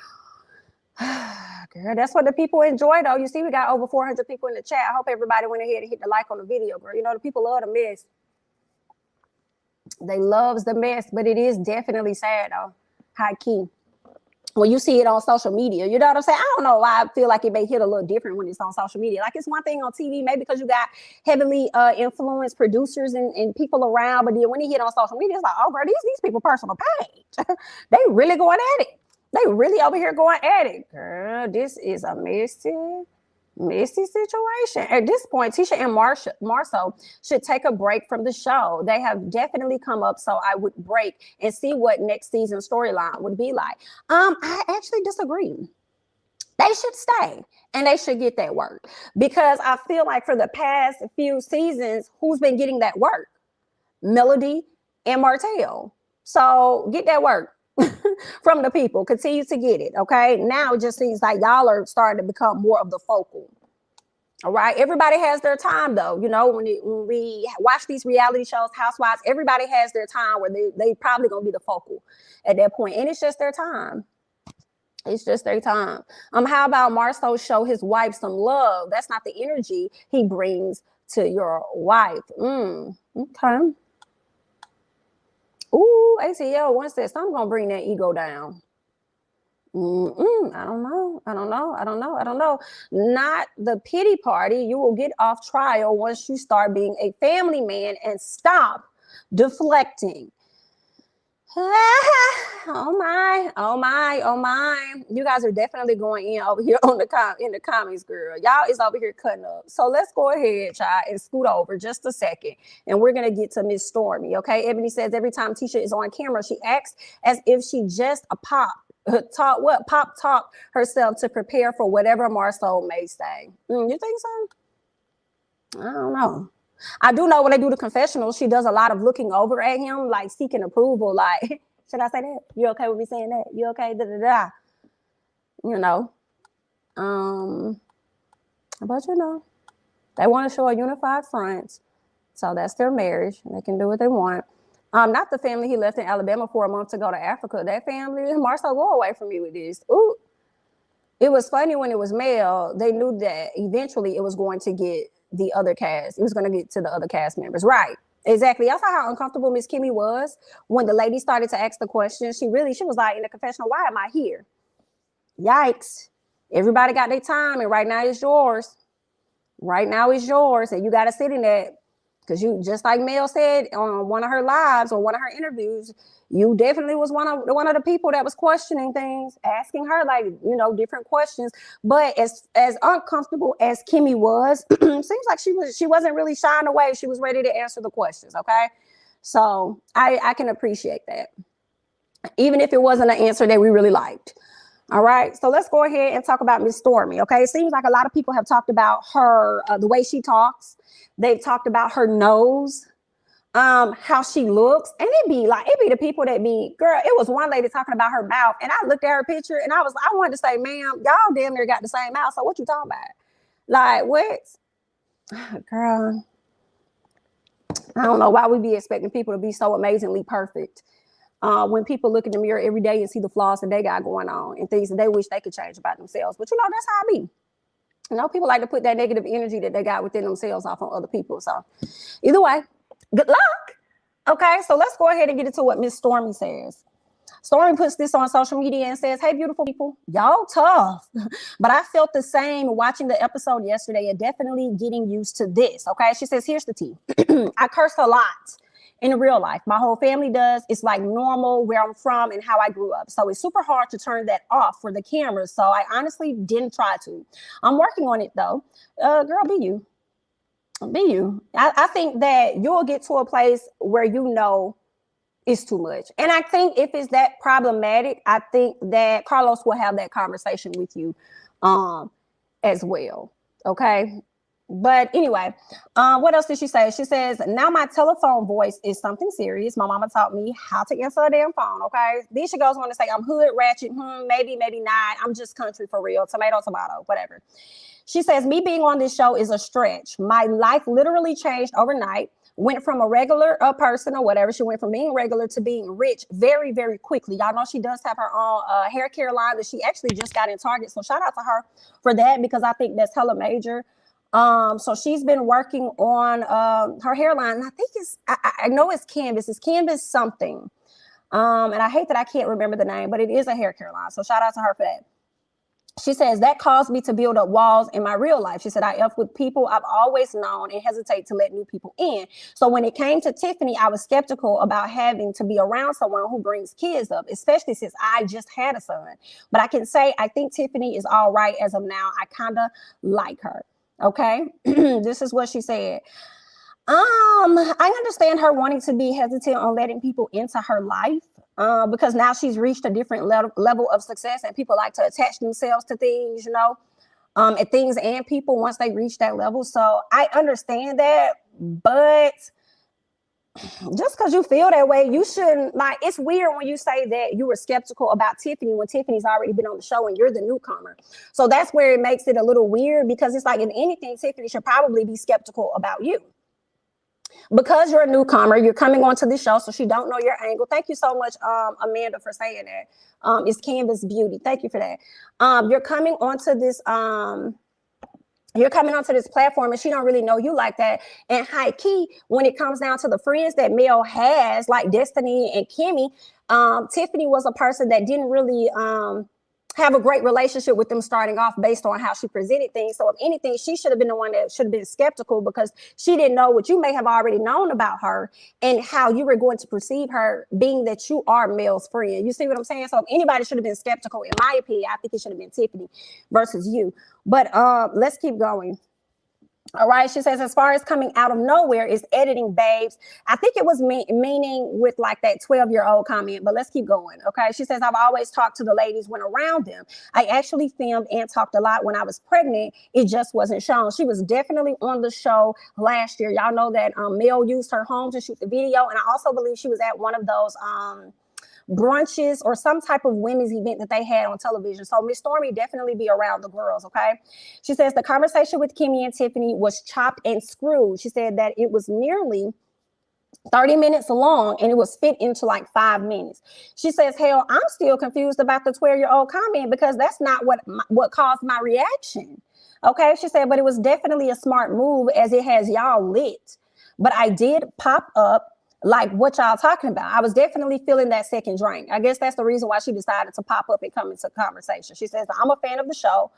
Girl, that's what the people enjoy, though. You see, we got over 400 people in the chat. I hope everybody went ahead and hit the like on the video, girl. The people love the mess. They loves the mess, but it is definitely sad, though. High key. When you see it on social media, you know what I'm saying? I don't know why I feel like it may hit a little different when it's on social media. Like, it's one thing on TV, maybe because you got heavily influenced producers and people around, but then when it hit on social media, it's like, oh, girl, these people personal page. They really going at it. They really over here going at it. Girl, this is a messy situation. At this point, Tisha and Marsau should take a break from the show. They have definitely come up, so I would break and see what next season storyline would be like. I actually disagree. They should stay and they should get that work, because I feel like for the past few seasons, who's been getting that work? Melody and Martell. So get that work from the people. Continue to get it. Okay. Now it just seems like y'all are starting to become more of the focal. All right. Everybody has their time, though. When we watch these reality shows, Housewives, everybody has their time where they probably gonna be the focal at that point, and it's just their time. It's just their time. How about Marsau show his wife some love? That's not the energy he brings to your wife. Okay. Ooh, ACL once said, so I'm gonna bring that ego down. I don't know. Not the pity party. You will get off trial once you start being a family man and stop deflecting. Oh my. You guys are definitely going in over here in the comments, girl. Y'all is over here cutting up. So let's go ahead, child, and scoot over just a second. And we're going to get to Miss Stormi, okay? Ebony says every time Tisha is on camera, she acts as if she just pop talk herself to prepare for whatever Marsau may say. You think so? I don't know. I do know when they do the confessional, she does a lot of looking over at him, like seeking approval. Like, should I say that? You okay with me saying that? You okay? But they want to show a unified front. So that's their marriage. They can do what they want. Not the family he left in Alabama for a month to go to Africa. That family, Marsau, go away from me with this. Ooh. It was funny when it was male. They knew that eventually it was going to get the other cast. It was going to get to the other cast members. Right. Exactly. Y'all saw how uncomfortable Miss Kimmy was when the lady started to ask the question. She was like in the confessional, why am I here? Yikes. Everybody got their time, and right now it's yours. Right now it's yours, and you got to sit in that. Because you, just like Mel said on one of her lives or one of her interviews, you definitely was one of the people that was questioning things, asking her different questions. But as uncomfortable as Kimmy was, seems like she wasn't really shying away. She was ready to answer the questions. Okay, so I can appreciate that, even if it wasn't an answer that we really liked. All right, so let's go ahead and talk about Miss Stormi. Okay, it seems like a lot of people have talked about her, the way she talks. They've talked about her nose, how she looks, and it be the people that be, girl. It was one lady talking about her mouth, and I looked at her picture, and I wanted to say, ma'am, y'all damn near got the same mouth. So what you talking about? Like what, girl? I don't know why we be expecting people to be so amazingly perfect. When people look in the mirror every day and see the flaws that they got going on and things that they wish they could change about themselves. But that's how I be. People like to put that negative energy that they got within themselves off on other people. So either way, good luck. Okay, so let's go ahead and get into what Miss Stormi says. Stormi puts this on social media and says, hey, beautiful people, y'all tough. But I felt the same watching the episode yesterday and definitely getting used to this. Okay. She says, here's the tea. I curse a lot in real life. My whole family does. It's like normal where I'm from and how I grew up. So it's super hard to turn that off for the cameras. So I honestly didn't try to. I'm working on it though. Girl, be you. Be you. I think that you'll get to a place where you know it's too much. And I think if it's that problematic, I think that Carlos will have that conversation with you as well. Okay. But anyway, what else did she say? She says, now my telephone voice is something serious. My mama taught me how to answer a damn phone. Okay. Then she goes on to say, I'm hood ratchet. Maybe, maybe not. I'm just country for real. Tomato, tomato, whatever. She says, me being on this show is a stretch. My life literally changed overnight. Went from a regular person or whatever. She went from being regular to being rich very, very quickly. Y'all know she does have her own hair care line that she actually just got in Target. So shout out to her for that, because I think that's hella major. So she's been working on her hairline. I think I know it's Canvas. It's Canvas something. And I hate that I can't remember the name, but it is a hair care line. So shout out to her for that. She says, that caused me to build up walls in my real life. She said, I F with people I've always known and hesitate to let new people in. So when it came to Tiffany, I was skeptical about having to be around someone who brings kids up, especially since I just had a son. But I can say, I think Tiffany is all right as of now. I kind of like her. Okay. This is what she said. I understand her wanting to be hesitant on letting people into her life. Because now she's reached a different level of success, and people like to attach themselves to things, you know, and things and people once they reach that level. So I understand that, but just because you feel that way, you shouldn't, like, it's weird when you say that you were skeptical about Tiffany when Tiffany's already been on the show and you're the newcomer. So that's where it makes it a little weird, because it's like, if anything, Tiffany should probably be skeptical about you. Because you're a newcomer, you're coming onto the show, so she don't know your angle. Thank you so much, Amanda, for saying that. It's Canvas Beauty. Thank you for that. You're coming onto this platform, and she don't really know you like that. And high key, when it comes down to the friends that Mel has, like Destiny and Kimmy, Tiffany was a person that didn't really have a great relationship with them starting off based on how she presented things. So if anything, she should have been the one that should have been skeptical, because she didn't know what you may have already known about her and how you were going to perceive her, being that you are Mel's friend. You see what I'm saying? So if anybody should have been skeptical, in my opinion, I think it should have been Tiffany versus you. But let's keep going. All right. She says, as far as coming out of nowhere is editing, babes. I think it was meaning with like that 12-year-old comment, but let's keep going. Okay. She says, I've always talked to the ladies when around them. I actually filmed and talked a lot when I was pregnant. It just wasn't shown. She was definitely on the show last year. Y'all know that Mel used her home to shoot the video. And I also believe she was at one of those brunches or some type of women's event that they had on television. So Miss Stormi definitely be around the girls, okay? She says the conversation with Kimmy and Tiffany was chopped and screwed. She said that it was nearly 30 minutes long and it was fit into like 5 minutes. She says, hell, I'm still confused about the 12-year-old comment, because that's not what caused my reaction. Okay, she said, but it was definitely a smart move as it has y'all lit. But I did pop up like what y'all talking about. I was definitely feeling that second drink. I guess that's the reason why she decided to pop up and come into conversation. She says, I'm a fan of the show.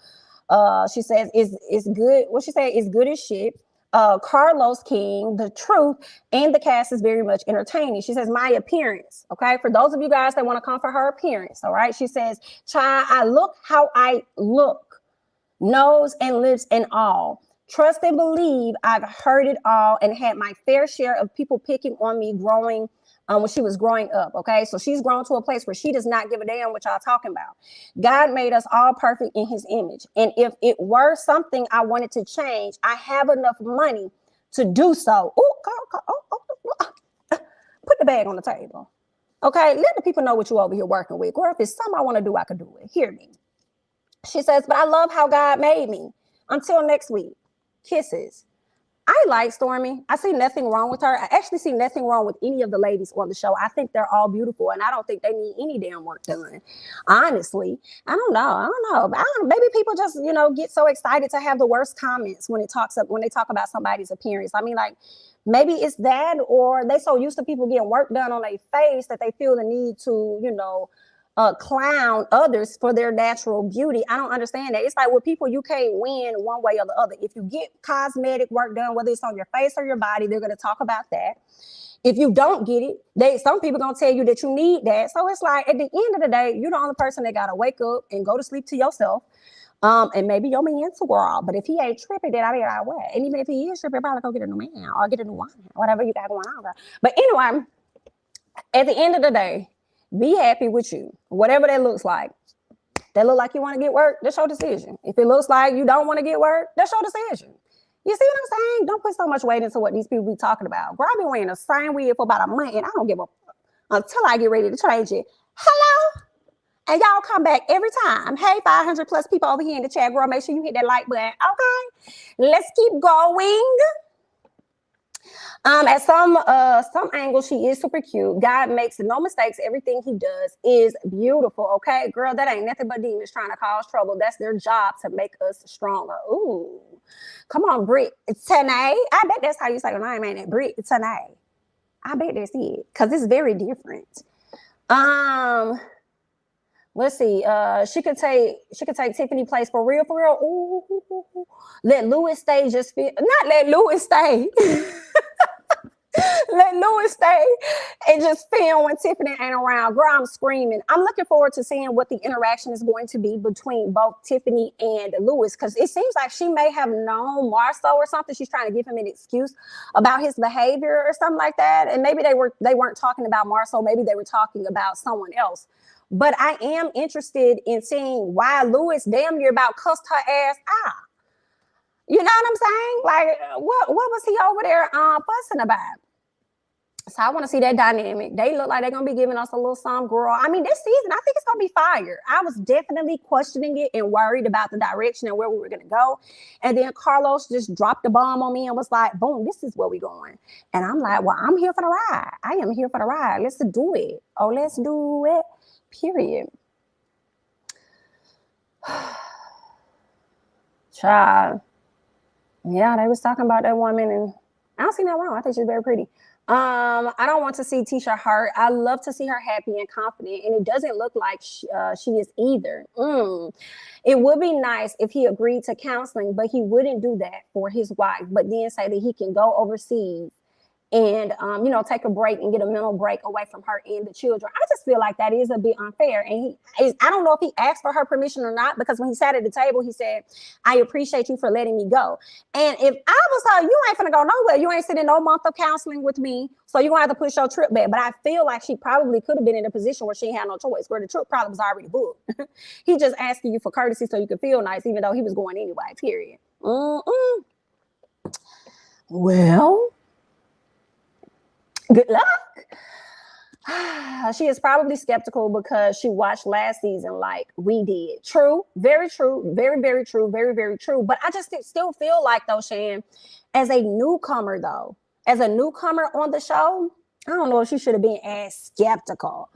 She says, it's good. What she said is good as shit. Carlos King, the truth, and the cast is very much entertaining. She says, my appearance. Okay. For those of you guys that want to come for her appearance. All right. She says, child, I look how I look, nose and lips and all. Trust and believe I've heard it all and had my fair share of people picking on me growing when she was growing up. Okay, so she's grown to a place where she does not give a damn what y'all talking about. God made us all perfect in his image. And if it were something I wanted to change, I have enough money to do so. Put the bag on the table. Okay, let the people know what you over here working with. Or if it's something I want to do, I could do it. Hear me. She says, but I love how God made me. Until next week. Kisses. I like Stormi. I see nothing wrong with her. I actually see nothing wrong with any of the ladies on the show. I think they're all beautiful, and I don't think they need any damn work done. Honestly, I don't know. Maybe people just, get so excited to have the worst comments when they talk about somebody's appearance. I mean, like, Maybe it's that, or they so used to people getting work done on their face that they feel the need to, clown others for their natural beauty. I don't understand that. It's like with people, you can't win one way or the other. If you get cosmetic work done, whether it's on your face or your body, they're going to talk about that. If you don't get it, some people gonna tell you that you need that. So it's like at the end of the day, you're the only person that gotta wake up and go to sleep to yourself. And maybe your man to girl. But if he ain't tripping, then I mean, like, what? And even if he is tripping, probably go get a new man or get a new woman, whatever you got going on, girl. But anyway, at the end of the day, be happy with you, whatever that looks like. That look like you want to get work, that's your decision. If it looks like you don't want to get work, that's your decision. You see what I'm saying? Don't put so much weight into what these people be talking about. Girl, I've been wearing the same wig for about a month, and I don't give a until I get ready to change it. Hello? And y'all come back every time. Hey, 500 plus people over here in the chat, girl, make sure you hit that like button. Okay, let's keep going. At some angle, she is super cute. God makes no mistakes. Everything he does is beautiful. Okay, girl, that ain't nothing but demons trying to cause trouble. That's their job to make us stronger. Ooh, come on, Brit Tanae. I bet that's how you say her name, ain't it? Brit Tanae. I bet that's it, because it's very different. Let's see. She could take Tiffany place for real, for real. Ooh, let Louis stay. Not let Louis stay. Let Louis stay and just film when Tiffany ain't around. Girl, I'm screaming. I'm looking forward to seeing what the interaction is going to be between both Tiffany and Louis, because it seems like she may have known Marsau or something. She's trying to give him an excuse about his behavior or something like that. And maybe they weren't talking about Marsau. Maybe they were talking about someone else. But I am interested in seeing why Louis damn near about cussed her ass out. You know what I'm saying? Like, what was he over there fussing about? So I want to see that dynamic. They look like they're going to be giving us a little some, girl. I mean, this season, I think it's going to be fire. I was definitely questioning it and worried about the direction and where we were going to go. And then Carlos just dropped the bomb on me and was like, boom, this is where we're going. And I'm like, well, I'm here for the ride. I am here for the ride. Let's do it. Oh, let's do it. Period. Child. Yeah, they was talking about that woman, and I don't see that wrong. I think she's very pretty. I don't want to see Tisha hurt. I love to see her happy and confident, and it doesn't look like she is either. It would be nice if he agreed to counseling, but he wouldn't do that for his wife, but then say that he can go overseas and take a break and get a mental break away from her and the children. I just feel like that is a bit unfair. And I don't know if he asked for her permission or not, because when he sat at the table, he said, I appreciate you for letting me go. And if I was her, you ain't finna go nowhere. You ain't sitting no month of counseling with me, so you're gonna have to push your trip back. But I feel like she probably could have been in a position where she had no choice, where the trip probably was already booked. He just asking you for courtesy so you could feel nice, even though he was going anyway, period. Well, good luck. She is probably skeptical because she watched last season like we did. True, very true, very, very true, very, very true. But I just still feel like, though, Shan, as a newcomer on the show, I don't know if she should have been as skeptical.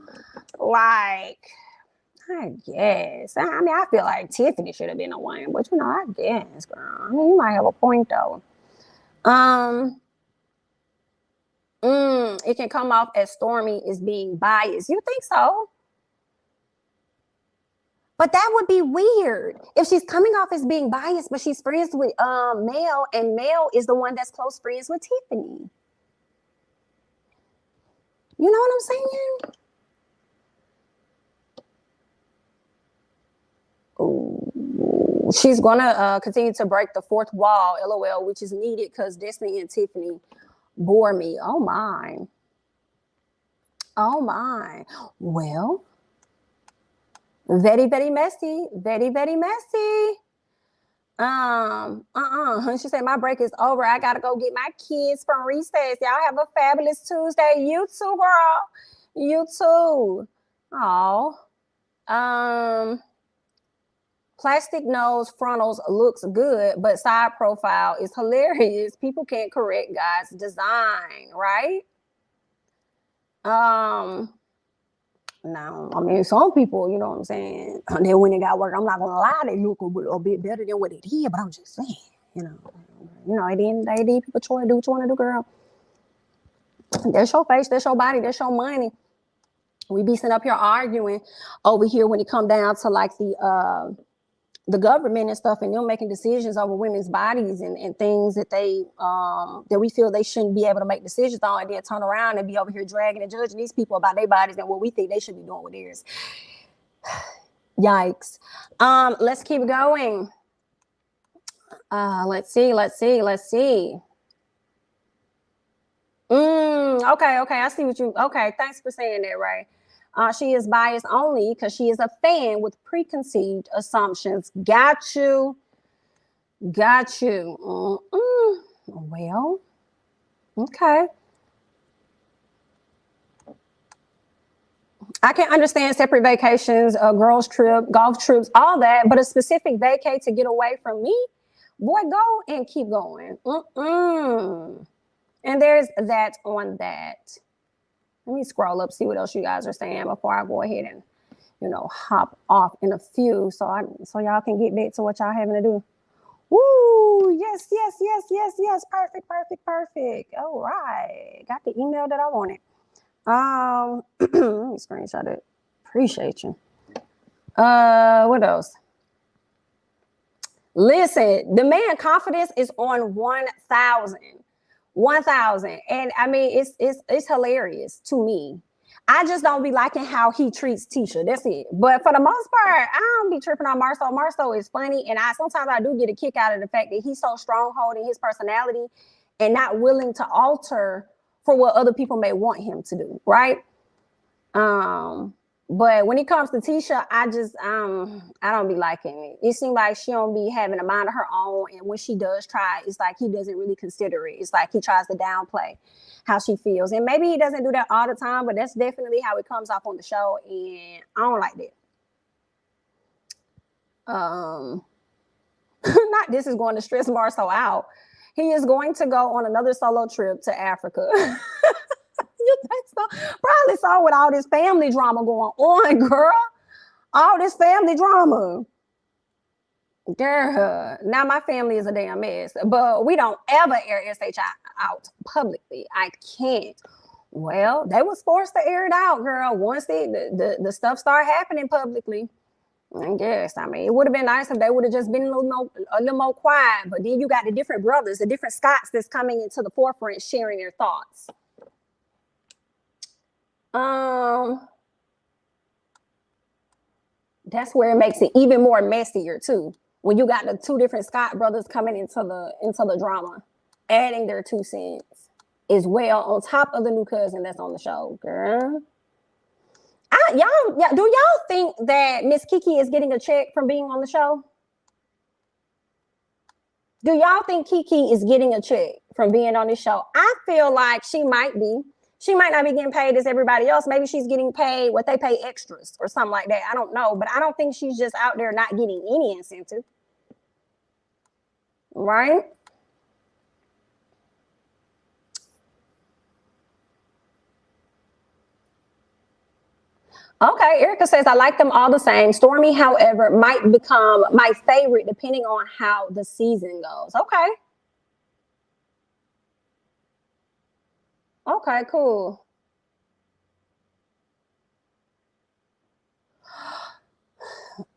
Like, I guess. I mean, I feel like Tiffany should have been the one, but I guess, girl. I mean, you might have a point, though. It can come off as Stormi is being biased. You think so? But that would be weird if she's coming off as being biased, but she's friends with Mel, and Mel is the one that's close friends with Tiffany. You know what I'm saying? Ooh, she's gonna continue to break the fourth wall, LOL, which is needed because Destiny and Tiffany bore me. Oh my. Well, very, very messy. Very, very messy. She said my break is over. I gotta go get my kids from recess. Y'all have a fabulous Tuesday. You too, girl. You too. Oh. Plastic nose frontals looks good, but side profile is hilarious. People can't correct God's design, right? No, I mean, some people, you know what I'm saying, they when they got work, I'm not gonna lie, they look a bit better than what it is, but I'm just saying, at the end of the day, people try to do what you want to do, girl. That's your face, that's your body, that's your money. We be sitting up here arguing over here when it come down to like the government and stuff, and them making decisions over women's bodies and things that they that we feel they shouldn't be able to make decisions on, and then turn around and be over here dragging and judging these people about their bodies and what we think they should be doing with theirs. Yikes. Let's keep going. Let's see. Okay. I see what you. Okay, thanks for saying that, Ray. She is biased only because she is a fan with preconceived assumptions. Got you. Well, okay. I can understand separate vacations, girls trip, golf trips, all that, but a specific vacay to get away from me, boy, go and keep going. And there's that on that. Let me scroll up, see what else you guys are saying before I go ahead and, hop off in a few so y'all can get back to what y'all having to do. Woo! Yes. Perfect. All right. Got the email that I wanted. Let me screenshot it. Appreciate you. What else? Listen, the man confidence is on 1,000. And I mean, it's hilarious to me. I just don't be liking how he treats Tisha. That's it. But for the most part, I don't be tripping on Marsau. Marsau is funny, and sometimes I do get a kick out of the fact that he's so stronghold in his personality and not willing to alter for what other people may want him to do, right? But when it comes to Tisha, I don't be liking it. It seems like she don't be having a mind of her own, and when she does try, it's like he doesn't really consider it. It's like he tries to downplay how she feels, and maybe he doesn't do that all the time, but that's definitely how it comes off on the show, and I don't like that. Not this is going to stress Marsau out. He is going to go on another solo trip to Africa. You think so? Probably so with all this family drama going on, girl. All this family drama. Girl. Now my family is a damn mess, but we don't ever air SHI out publicly. I can't. Well, they was forced to air it out, girl. Once the stuff started happening publicly. I guess. I mean, it would have been nice if they would have just been a little more quiet. But then you got the different brothers, the different Scots that's coming into the forefront, sharing their thoughts. That's where it makes it even more messier too. When you got the two different Scott brothers coming into the drama, adding their 2 cents as well on top of the new cousin that's on the show, girl. Do y'all think that Miss Keke is getting a check from being on the show? Do y'all think Keke is getting a check from being on this show? I feel like she might be. She might not be getting paid as everybody else. Maybe she's getting paid what they pay extras or something like that. I don't know. But I don't think she's just out there not getting any incentive. Right? Okay, Erica says, I like them all the same. Stormi, however, might become my favorite depending on how the season goes. Okay. Okay, cool.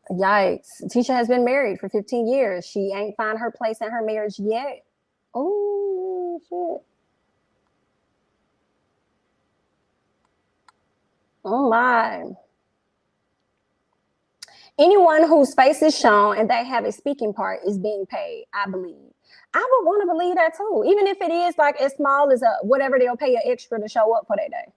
Yikes. Tisha has been married for 15 years. She ain't found her place in her marriage yet. Oh, shit. Oh, my. Anyone whose face is shown and they have a speaking part is being paid, I believe. I would want to believe that too. Even if it is like as small as whatever they'll pay you extra to show up for that day.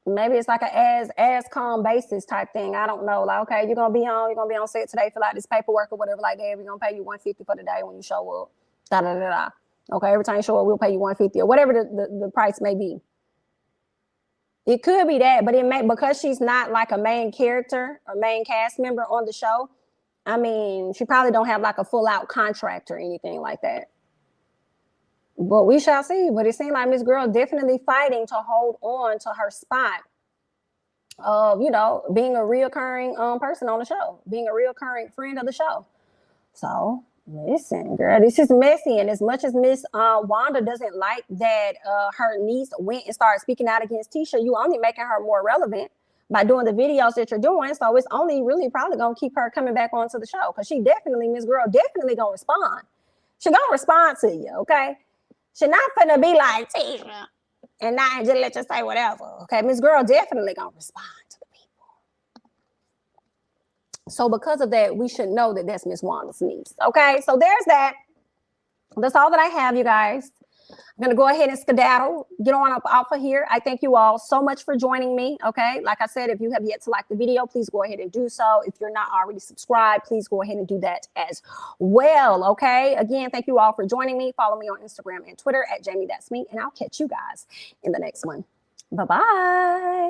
Maybe it's like a as calm basis type thing. I don't know. Like, okay, you're gonna be on set today, fill out this paperwork or whatever like that. We're gonna pay you $150 for the day when you show up. Da da da da. Okay, every time you show up, we'll pay you $150 or whatever the price may be. It could be that, but it may, because she's not like a main character or main cast member on the show. I mean, she probably don't have like a full out contract or anything like that. But we shall see. But it seems like Miss Girl definitely fighting to hold on to her spot of, being a reoccurring person on the show, being a reoccurring friend of the show. So Listen, girl, this is messy. And as much as Miss Wanda doesn't like that her niece went and started speaking out against Tisha, you only making her more relevant by doing the videos that you're doing. So it's only really probably going to keep her coming back onto the show because she definitely, Miss Girl, definitely going to respond. She going to respond to you, okay? She not finna be like, Tisha, and not just let you say whatever, okay? Miss Girl definitely going to respond to the people. So because of that, we should know that that's Miss Wanda's niece, okay? So there's that. That's all that I have, you guys. I'm going to go ahead and skedaddle, get on up off of here. I thank you all so much for joining me, okay? Like I said, if you have yet to like the video, please go ahead and do so. If you're not already subscribed, please go ahead and do that as well, okay? Again, thank you all for joining me. Follow me on Instagram and Twitter at jamithatsme, and I'll catch you guys in the next one. Bye-bye.